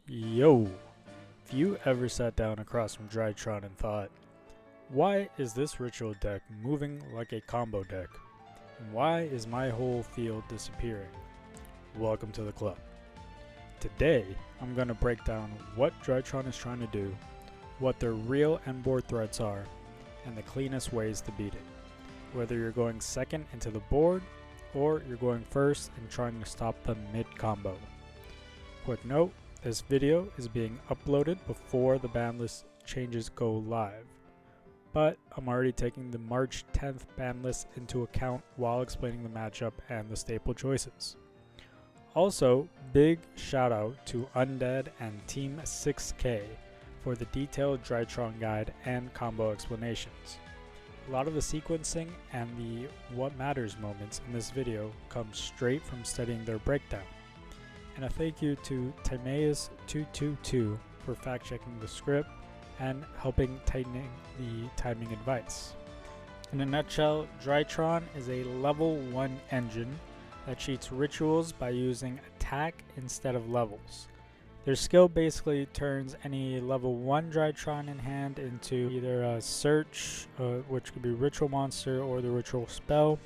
Yo, if you ever sat down across from Drytron and thought, why is this ritual deck moving like a combo deck? And why is my whole field disappearing? Welcome to the club. Today, I'm going to break down what Drytron is trying to do, what their real endboard threats are, and the cleanest ways to beat it. Whether you're going second into the board, or you're going first and trying to stop them mid-combo. Quick note, this video is being uploaded before the ban list changes go live, but I'm already taking the March 10th ban list into account while explaining the matchup and the staple choices. Also, big shout out to Undead and Team 6K for the detailed Drytron guide and combo explanations. A lot of the sequencing and the what matters moments in this video come straight from studying their breakdown. And a thank you to Timaeus222 for fact checking the script and helping tightening the timing advice. In a nutshell, Drytron is a level 1 engine that cheats rituals by using attack instead of levels. Their skill basically turns any level 1 Drytron in hand into either a search, which could be ritual monster, or the ritual spell,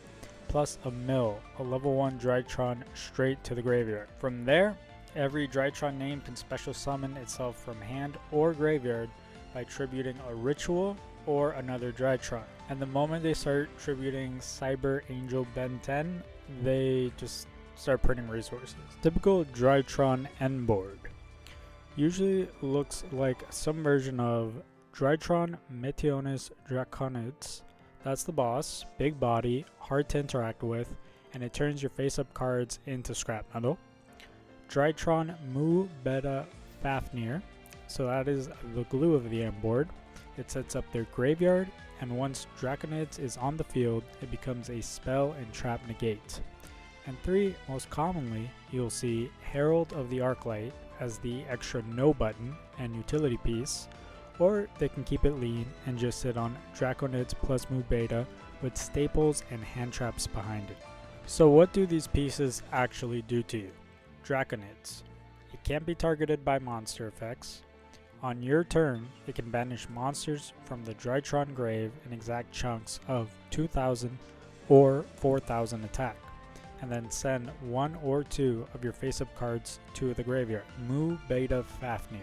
plus a mill, a level 1 Drytron straight to the graveyard. From there, every Drytron name can special summon itself from hand or graveyard by tributing a ritual or another Drytron. And the moment they start tributing Cyber Angel Ben 10, they just start printing resources. Typical Drytron endboard usually looks like some version of Drytron Meteonis Draconids. That's the boss, big body, hard to interact with, and it turns your face-up cards into scrap metal. Draconids Mu Beta Fafnir, so that is the glue of the endboard. It sets up their graveyard, and once Draconids is on the field, it becomes a spell and trap negate. And 3, most commonly, you'll see Herald of the Arclight as the extra no button and utility piece, or they can keep it lean and just sit on Draconids plus Mu Beta with staples and hand traps behind it. So what do these pieces actually do to you? Draconids. It can't be targeted by monster effects. On your turn, it can banish monsters from the Drytron grave in exact chunks of 2000 or 4000 attack, and then send 1 or 2 of your face-up cards to the graveyard. Mu Beta Fafnir.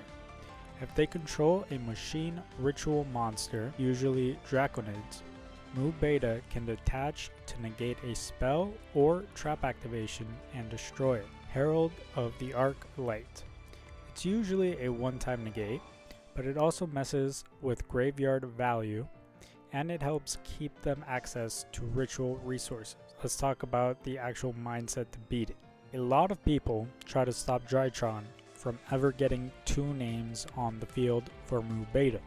If they control a machine ritual monster, usually Draconids, Mu Beta can detach to negate a spell or trap activation and destroy it. Herald of the Arclight. It's usually a one-time negate, but it also messes with graveyard value, and it helps keep them access to ritual resources. Let's talk about the actual mindset to beat it. A lot of people try to stop Drytron from ever getting 2 names on the field for Mu Beta,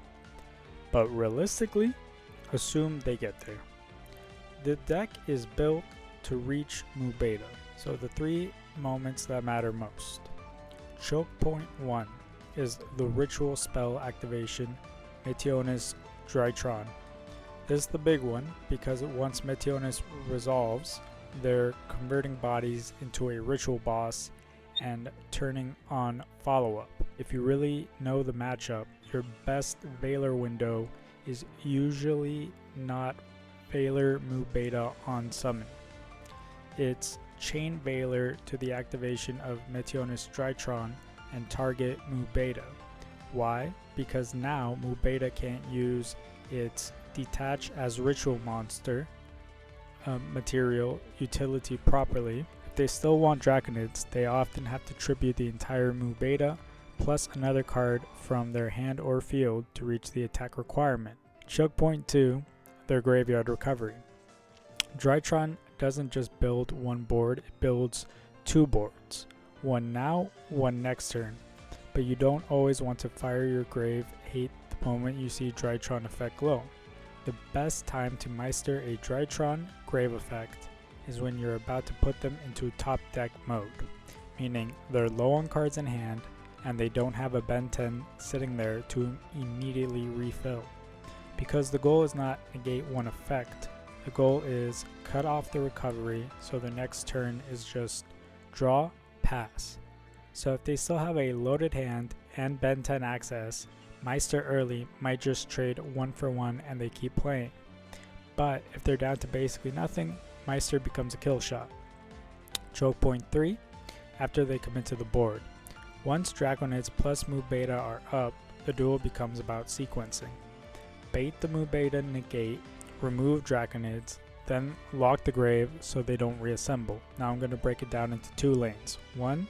but realistically, assume they get there. The deck is built to reach Mu Beta, so the 3 moments that matter most. Choke point 1 is the ritual spell activation Meteonis Drytron. This is the big one because once Meteonis resolves, they're converting bodies into a ritual boss and turning on follow-up. If you really know the matchup, your best Veiler window is usually not Veiler Mu Beta on summon. It's chain Veiler to the activation of Meteonis Drytron and target Mu Beta. Why? Because now Mu Beta can't use its detach as ritual monster material utility properly. If they still want Draconids, they often have to tribute the entire Mu Beta plus another card from their hand or field to reach the attack requirement. Choke point 2, their graveyard recovery. Drytron doesn't just build one board, it builds 2 boards. One now, one next turn. But you don't always want to fire your grave hate the moment you see Drytron effect glow. The best time to Meister a Drytron grave effect is when you're about to put them into top deck mode, meaning they're low on cards in hand and they don't have a Ben 10 sitting there to immediately refill. Because the goal is not negate one effect, the goal is cut off the recovery so the next turn is just draw, pass. So if they still have a loaded hand and Ben 10 access, Meister early might just trade 1 for 1 and they keep playing. But if they're down to basically nothing, Meister becomes a kill shot. Choke point 3, after they come into the board. Once Draconids plus Mu Beta are up, the duel becomes about sequencing. Bait the Mu Beta negate, remove Draconids, then lock the grave so they don't reassemble. Now I'm going to break it down into 2 lanes. 1,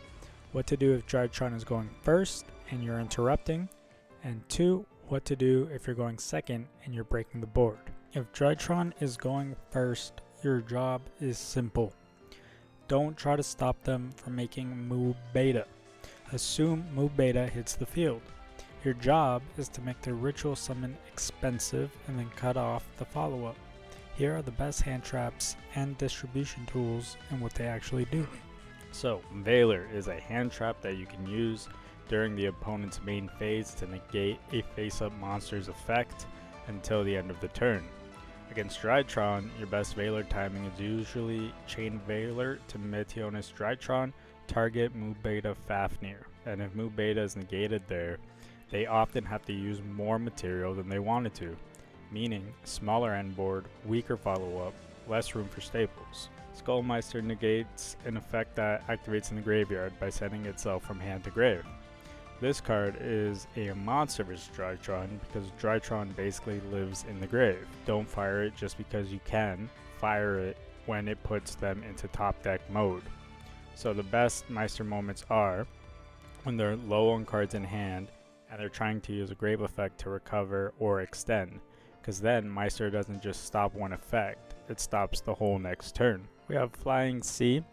what to do if Drytron is going first and you're interrupting, and 2, what to do if you're going second and you're breaking the board. If Drytron is going first, your job is simple. Don't try to stop them from making Mu Beta. Assume Mu Beta hits the field. Your job is to make the ritual summon expensive and then cut off the follow-up. Here are the best hand traps and distribution tools and what they actually do. So, Veiler is a hand trap that you can use during the opponent's main phase to negate a face-up monster's effect until the end of the turn. Against Drytron, your best Veiler timing is usually chain Veiler to Meteonis Drytron, target Mu Beta Fafnir, and if Mu Beta is negated there, they often have to use more material than they wanted to, meaning smaller endboard, weaker follow-up, less room for staples. Skull Meister negates an effect that activates in the graveyard by sending itself from hand to grave. This card is a monster versus Drytron because Drytron basically lives in the grave. Don't fire it just because you can, fire it when it puts them into top deck mode. So the best Meister moments are when they're low on cards in hand and they're trying to use a grave effect to recover or extend, because then Meister doesn't just stop one effect, it stops the whole next turn. We have Flying C,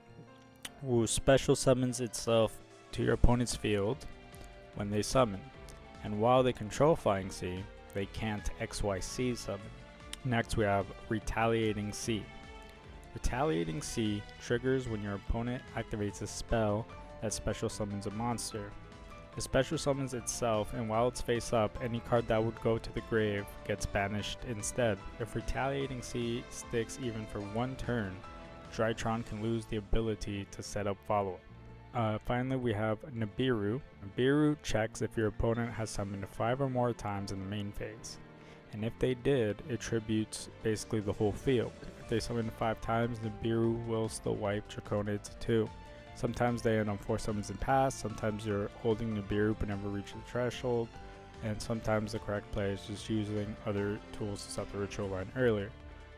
who special summons itself to your opponent's field when they summon, and while they control Flying C, they can't XYC summon. Next we have Retaliating C. Retaliating C triggers when your opponent activates a spell that special summons a monster. It special summons itself, and while it's face up, any card that would go to the grave gets banished instead. If Retaliating C sticks even for 1 turn, Drytron can lose the ability to set up follow-up. Finally, we have Nibiru. Nibiru checks if your opponent has summoned 5 or more times in the main phase, and if they did, it tributes basically the whole field. If they summon 5 times, Nibiru will still wipe Draconids too. Sometimes they end on 4 summons and pass, sometimes you're holding Nibiru but never reach the threshold, and sometimes the correct play is just using other tools to stop the ritual line earlier.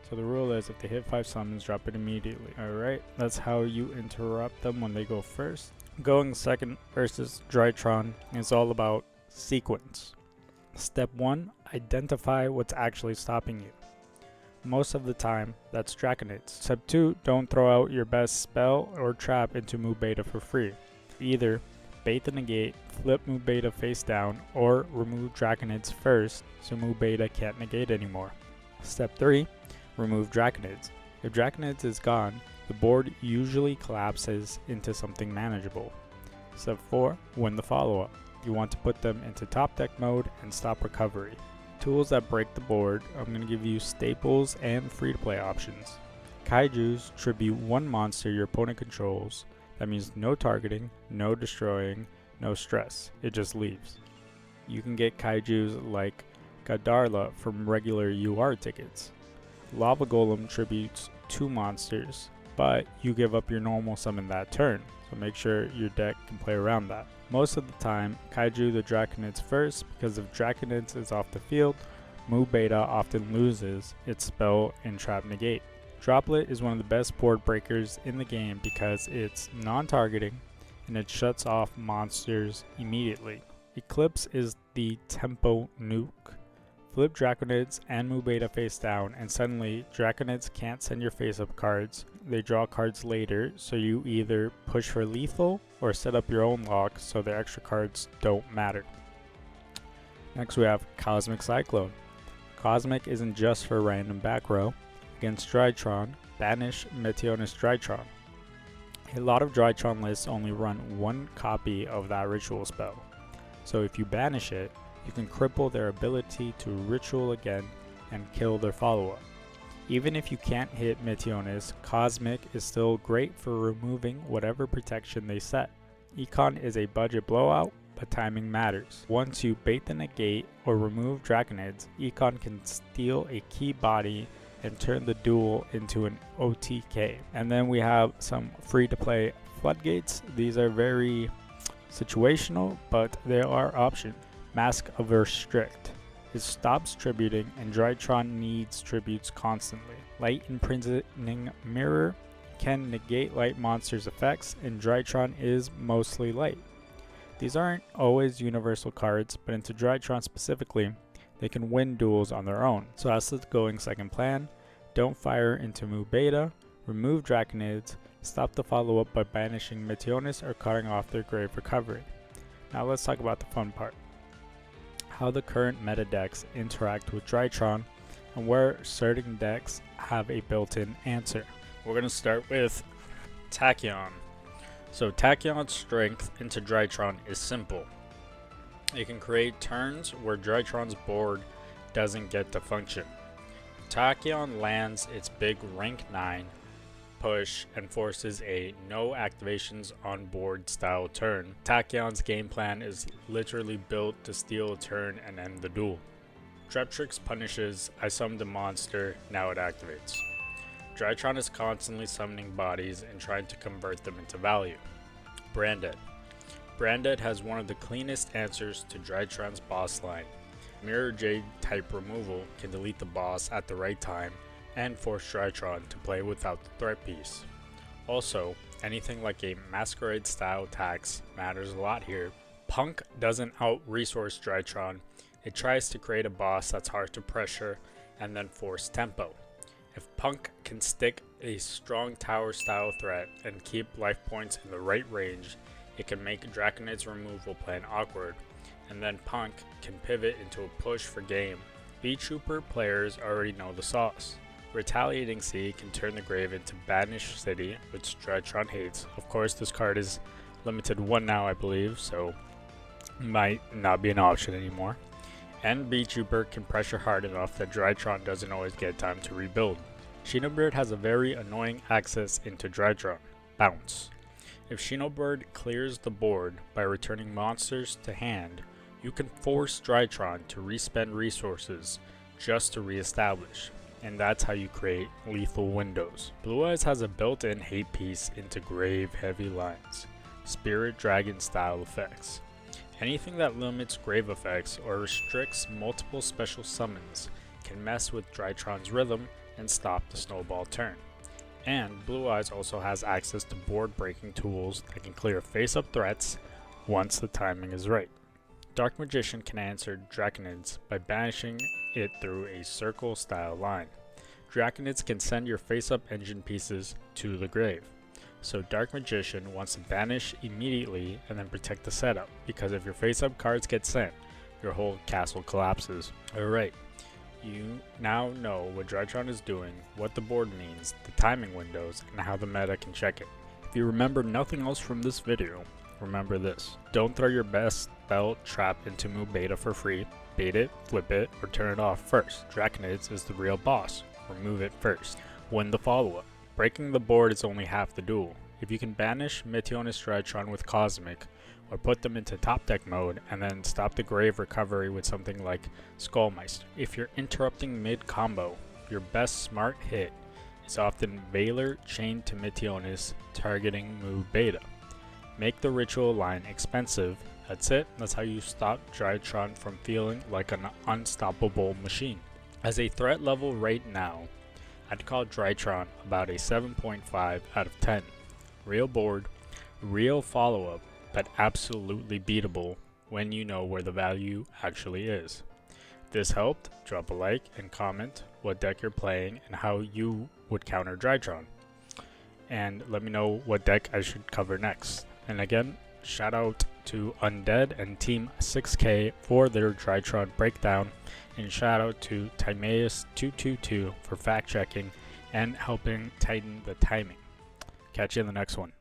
So the rule is if they hit 5 summons, drop it immediately. Alright, that's how you interrupt them when they go first. Going second versus Drytron is all about sequence. Step 1, identify what's actually stopping you. Most of the time, that's Draconids. Step 2, don't throw out your best spell or trap into Mu Beta for free. Either bait the negate, flip Mu Beta face down, or remove Draconids first so Mu Beta can't negate anymore. Step 3, remove Draconids. If Draconids is gone, the board usually collapses into something manageable. Step 4, win the follow-up. You want to put them into top deck mode and stop recovery. Tools that break the board, I'm going to give you staples and free-to-play options. Kaijus tribute 1 monster your opponent controls. That means no targeting, no destroying, no stress. It just leaves. You can get Kaijus like Gadarla from regular UR tickets. Lava Golem tributes 2 monsters, but you give up your normal summon that turn, so make sure your deck can play around that. Most of the time, Kaiju the Draconids first, because if Draconids is off the field, Mu Beta often loses its spell and trap negate. Droplet is one of the best board breakers in the game because it's non-targeting and it shuts off monsters immediately. Eclipse is the tempo nuke. Flip Draconids and Mu Beta face down, and suddenly Draconids can't send your face-up cards. They draw cards later, so you either push for lethal or set up your own lock so the extra cards don't matter. Next we have Cosmic Cyclone. Cosmic isn't just for random back row. Against Drytron, banish Meteonis Drytron. A lot of Drytron lists only run 1 copy of that ritual spell, so if you banish it, you can cripple their ability to ritual again and kill their follow-up. Even if you can't hit Meteonis, Cosmic is still great for removing whatever protection they set. Econ is a budget blowout, but timing matters. Once you bait the negate or remove Draconids, Econ can steal a key body and turn the Duel into an OTK. And then we have some free-to-play floodgates. These are very situational, but there are options. Mask of Restrict. It stops tributing, and Drytron needs tributes constantly. Light Imprisoning Mirror can negate light monsters' effects, and Drytron is mostly light. These aren't always universal cards, but into Drytron specifically, they can win duels on their own. So that's the going second plan. Don't fire into Mu Beta, remove Draconids, stop the follow-up by banishing Meteonis or cutting off their grave recovery. Now let's talk about the fun part. How the current meta decks interact with Drytron, and where certain decks have a built-in answer. We're going to start with Tachyon. So Tachyon's strength into Drytron is simple. It can create turns where Drytron's board doesn't get to function. Tachyon lands its big rank 9 push and forces a no activations on board style turn. Tachyon's game plan is literally built to steal a turn and end the duel. Treptrix punishes, I summoned a monster, now it activates. Drytron is constantly summoning bodies and trying to convert them into value. Branded. Branded has one of the cleanest answers to Drytron's boss line. Mirror Jade type removal can delete the boss at the right time and force Drytron to play without the threat piece. Also, anything like a Masquerade style tax matters a lot here. p.u.n.k doesn't out-resource Drytron. It tries to create a boss that's hard to pressure and then force tempo. If p.u.n.k can stick a strong tower style threat and keep life points in the right range, it can make Draconid's removal plan awkward, and then p.u.n.k can pivot into a push for game. B-Trooper players already know the sauce. Retaliating Sea can turn the grave into Banished City, which Drytron hates. Of course, this card is limited 1 now, I believe, so might not be an option anymore. And B-Trooper can pressure hard enough that Drytron doesn't always get time to rebuild. Shinobird has a very annoying access into Drytron, Bounce. If Shinobird clears the board by returning monsters to hand, you can force Drytron to respend resources just to reestablish, and that's how you create lethal windows. Blue Eyes has a built-in hate piece into grave heavy lines, Spirit Dragon style effects. Anything that limits grave effects or restricts multiple special summons can mess with Drytron's rhythm and stop the snowball turn. And Blue Eyes also has access to board breaking tools that can clear face-up threats once the timing is right. Dark Magician can answer Draconids by banishing it through a circle style line. Draconids can send your face-up engine pieces to the grave. So Dark Magician wants to banish immediately and then protect the setup, because if your face-up cards get sent, your whole castle collapses. Alright, you now know what Drytron is doing, what the board means, the timing windows, and how the meta can check it. If you remember nothing else from this video, remember this. Don't throw your best spell trap into Mu Beta for free. Bait it, flip it, or turn it off first. Draconids is the real boss. Remove it first. Win the follow-up. Breaking the board is only half the duel. If you can banish Meteonis Drytron with Cosmic, or put them into top deck mode, and then stop the grave recovery with something like Skull Meister. If you're interrupting mid-combo, your best smart hit is often Veiler chained to Meteonis targeting Mu Beta. Make the ritual line expensive. That's it. That's how you stop Drytron from feeling like an unstoppable machine. As a threat level right now, I'd call Drytron about a 7.5 out of 10. Real board, real follow-up, but absolutely beatable when you know where the value actually is. If this helped, drop a like and comment what deck you're playing and how you would counter Drytron. And let me know what deck I should cover next. And again, shout out to Undead and Team 6K for their Drytron breakdown, and shout out to Timaeus222 for fact checking and helping tighten the timing. Catch you in the next one.